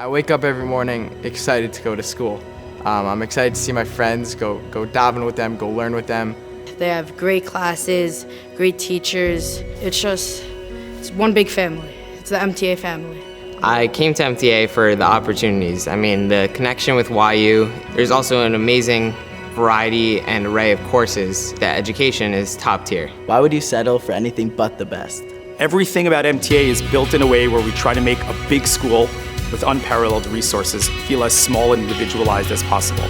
I wake up every morning excited to go to school. I'm excited to see my friends, go daven with them, go learn with them. They have great classes, great teachers. It's one big family. It's the MTA family. I came to MTA for the opportunities. I mean, the connection with YU. There's also an amazing variety and array of courses. The education is top tier. Why would you settle for anything but the best? Everything about MTA is built in a way where we try to make a big school with unparalleled resources feel as small and individualized as possible.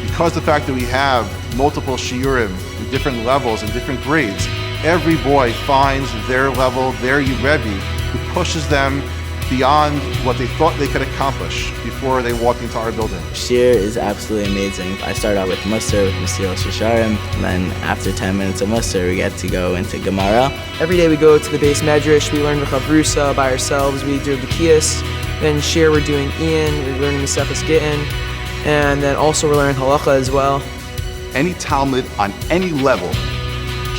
Because the fact that we have multiple shiurim in different levels and different grades, every boy finds their level, their Rebbe, who pushes them beyond what they thought they could accomplish before they walked into our building. Shir is absolutely amazing. I start out with Musar, with Mesilas Yesharim, and then after 10 minutes of Musar, we get to go into Gemara. Every day we go to the base medrash, we learn V'chavrusa by ourselves, we do B'kiyas. Then Shir, we're doing Ian, we're learning Mesechus Gittin, and then also we're learning Halacha as well. Any Talmud on any level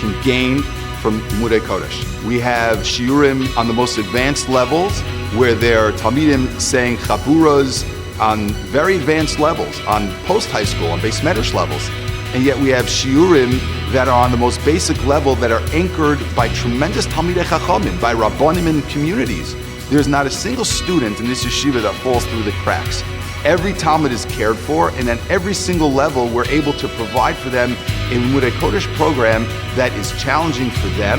can gain from Limudei Kodesh. We have shiurim on the most advanced levels, where there are Talmidim saying chaburas on very advanced levels, on post-high school, on base medrash levels. And yet we have shiurim that are on the most basic level that are anchored by tremendous Talmidei Chachamim, by Rabbanim and communities. There's not a single student in this yeshiva that falls through the cracks. Every Talmud is cared for, and at every single level, we're able to provide for them a Limudei Kodesh program that is challenging for them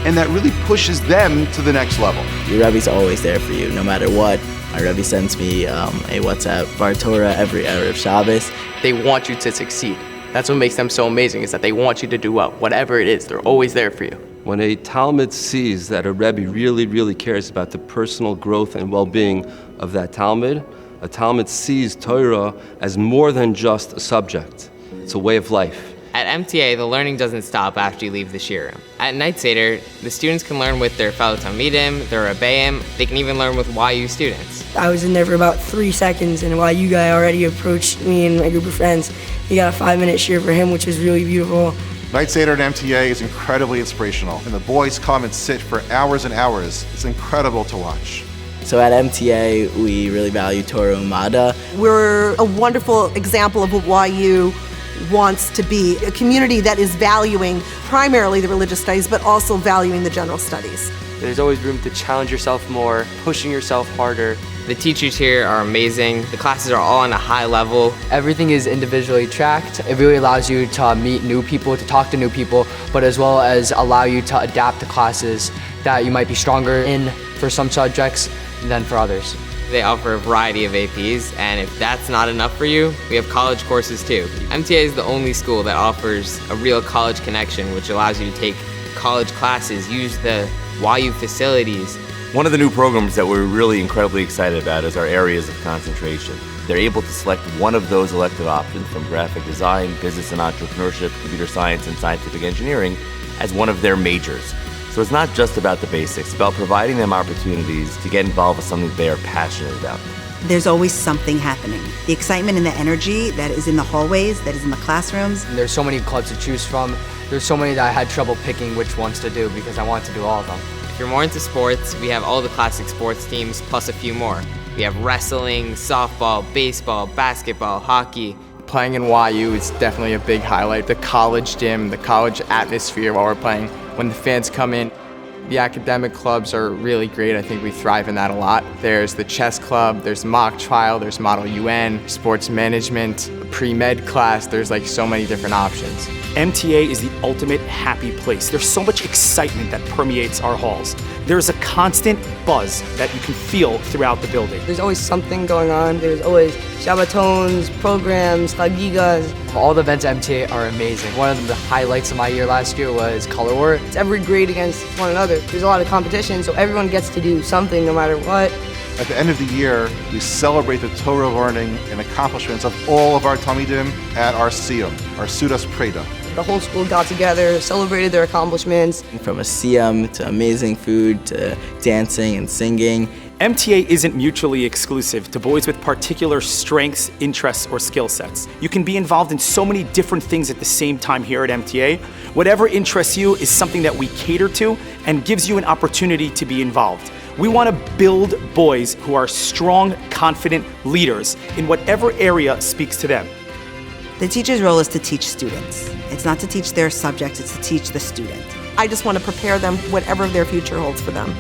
and that really pushes them to the next level. Your Rebbe's always there for you, no matter what. My Rebbe sends me a WhatsApp Bar Torah every Erev Shabbos. They want you to succeed. That's what makes them so amazing, is that they want you to do well. Whatever it is, they're always there for you. When a Talmud sees that a Rebbe really cares about the personal growth and well-being of that Talmud, a Talmud sees Torah as more than just a subject. It's a way of life. At MTA, the learning doesn't stop after you leave the shiur room. At Night Seder, the students can learn with their fellow Talmidim, their Rebbeim. They can even learn with YU students. I was in there for about 3 seconds, and a YU guy already approached me and my group of friends. He got a 5-minute shiur for him, which was really beautiful. Night Seder at MTA is incredibly inspirational, and the boys come and sit for hours and hours. It's incredible to watch. So at MTA, we really value Torah Umada. We're a wonderful example of what YU wants to be, a community that is valuing primarily the religious studies, but also valuing the general studies. There's always room to challenge yourself more, pushing yourself harder. The teachers here are amazing. The classes are all on a high level. Everything is individually tracked. It really allows you to meet new people, to talk to new people, but as well as allow you to adapt to classes that you might be stronger in for some subjects than for others. They offer a variety of APs, and if that's not enough for you, we have college courses too. MTA is the only school that offers a real college connection, which allows you to take college classes, use the YU facilities. One of the new programs that we're really incredibly excited about is our areas of concentration. They're able to select one of those elective options from graphic design, business and entrepreneurship, computer science, and scientific engineering as one of their majors. So it's not just about the basics, it's about providing them opportunities to get involved with something they are passionate about. There's always something happening. The excitement and the energy that is in the hallways, that is in the classrooms. And there's so many clubs to choose from. There's so many that I had trouble picking which ones to do because I wanted to do all of them. If you're more into sports, we have all the classic sports teams plus a few more. We have wrestling, softball, baseball, basketball, hockey. Playing in YU is definitely a big highlight. The college gym, the college atmosphere while we're playing. When the fans come in, the academic clubs are really great. I think we thrive in that a lot. There's the chess club, there's mock trial, there's Model UN, sports management, pre-med class. There's like so many different options. MTA is the ultimate happy place. There's so much excitement that permeates our halls. There's a constant buzz that you can feel throughout the building. There's always something going on. There's always Shabbatons, programs, Chagigas. All the events at MTA are amazing. One of the highlights of my year last year was Color War. It's every grade against one another. There's a lot of competition, so everyone gets to do something no matter what. At the end of the year, we celebrate the Torah learning and accomplishments of all of our Talmidim at our Siyum, our Sudas Preda. The whole school got together, celebrated their accomplishments. From a Siyum to amazing food to dancing and singing. MTA isn't mutually exclusive to boys with particular strengths, interests, or skill sets. You can be involved in so many different things at the same time here at MTA. Whatever interests you is something that we cater to and gives you an opportunity to be involved. We want to build boys who are strong, confident leaders in whatever area speaks to them. The teacher's role is to teach students. It's not to teach their subjects, it's to teach the student. I just want to prepare them whatever their future holds for them.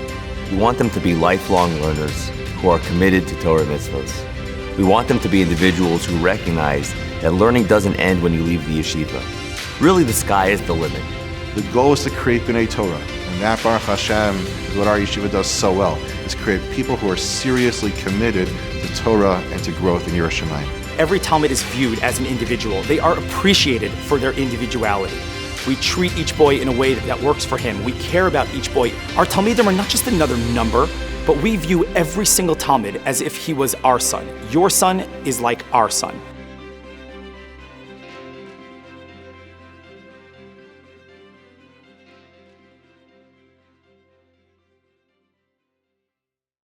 We want them to be lifelong learners who are committed to Torah mitzvahs. We want them to be individuals who recognize that learning doesn't end when you leave the yeshiva. Really, the sky is the limit. The goal is to create B'nai Torah, and that, Baruch Hashem, is what our yeshiva does so well, is create people who are seriously committed to Torah and to growth in Yerushalayim. Every Talmid is viewed as an individual. They are appreciated for their individuality. We treat each boy in a way that works for him. We care about each boy. Our Talmidim are not just another number, but we view every single Talmid as if he was our son. Your son is like our son.